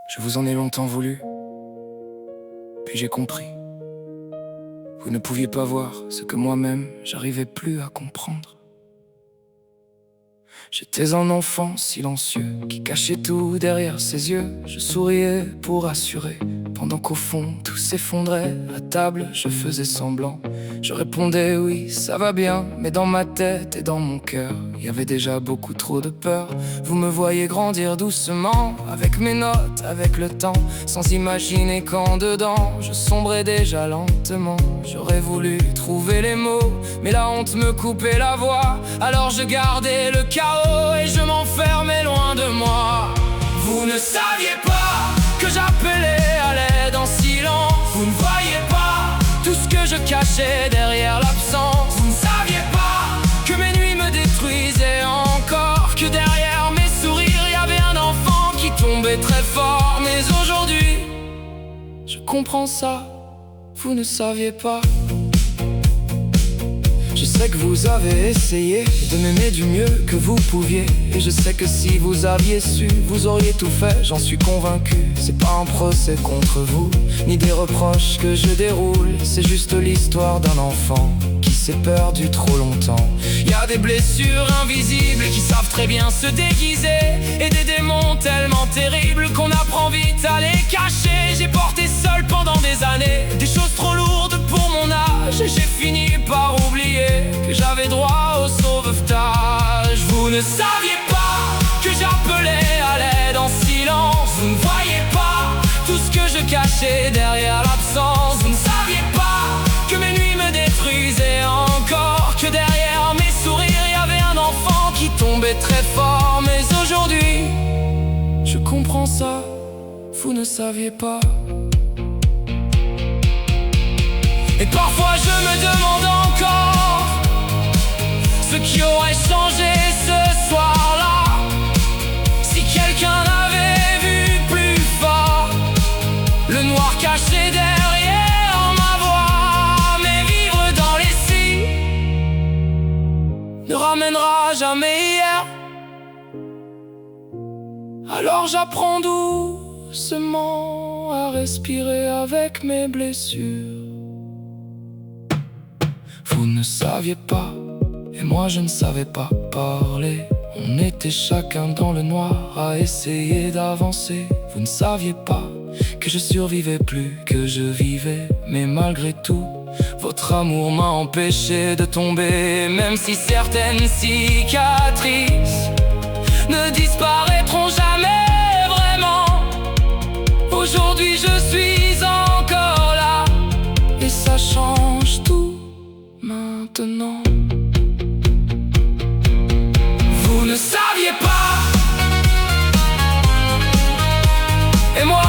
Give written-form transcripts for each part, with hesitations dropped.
Je vous en ai longtemps voulu, puis j'ai compris. Vous ne pouviez pas voir ce que moi-même j'arrivais plus à comprendre. J'étais un enfant silencieux qui cachait tout derrière ses yeux. Je souriais pour assurer, pendant qu'au fond tout s'effondrait. À table, je faisais semblant. Je répondais oui, ça va bien, mais dans ma tête et dans mon cœur, il y avait déjà beaucoup trop de peur. Vous me voyez grandir doucement, avec mes notes, avec le temps, sans imaginer qu'en dedans, je sombrais déjà lentement. J'aurais voulu trouver les mots, mais la honte me coupait la voix. Alors je gardais le chaos et je m'enfermais loin de moi. Vous ne saviez pas que j'appelais à l'aide en silence. Vous ne voyiez pas tout ce que je cachais derrière l'absence. Vous ne saviez pas que mes nuits me détruisaient encore, que derrière mes sourires y avait un enfant qui tombait très fort. Mais aujourd'hui, je comprends ça, vous ne saviez pas. Je sais que vous avez essayé de m'aimer du mieux que vous pouviez. Et je sais que si vous aviez su, vous auriez tout fait, j'en suis convaincu. C'est pas un procès contre vous, ni des reproches que je déroule. C'est juste l'histoire d'un enfant qui s'est perdu trop longtemps. Y a des blessures invisibles qui savent très bien se déguiser, et des démons tellement terribles qu'on apprend vite à les cacher. J'ai porté seul pendant des années des choses trop lourdes pour mon âge, et j'ai fini par oublier que j'avais droit au sauvetage. Vous ne saviez pas que j'appelais à l'aide en silence. Vous ne voyiez pas tout ce que je cachais derrière l'absence. Vous ne saviez pas que mes nuits me détruisaient encore, que derrière mes sourires y avait un enfant qui tombait très fort. Mais aujourd'hui, je comprends ça, vous ne saviez pas. Et parfois je me demande encore ce qui aurait changé ce soir-là, si quelqu'un avait vu plus fort le noir caché derrière ma voix. Mais vivre dans les si ne ramènera jamais hier. Alors j'apprends doucement à respirer avec mes blessures. Vous ne saviez pas, et moi je ne savais pas parler. On était chacun dans le noir à essayer d'avancer. Vous ne saviez pas que je survivais plus que je vivais. Mais malgré tout, votre amour m'a empêché de tomber. Même si certaines cicatrices ne disparaîtront jamais vraiment, aujourd'hui je suis encore là, et ça change tout maintenant. Vous ne saviez pas, et moi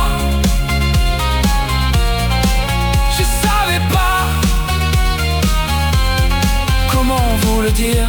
je savais pas comment vous le dire.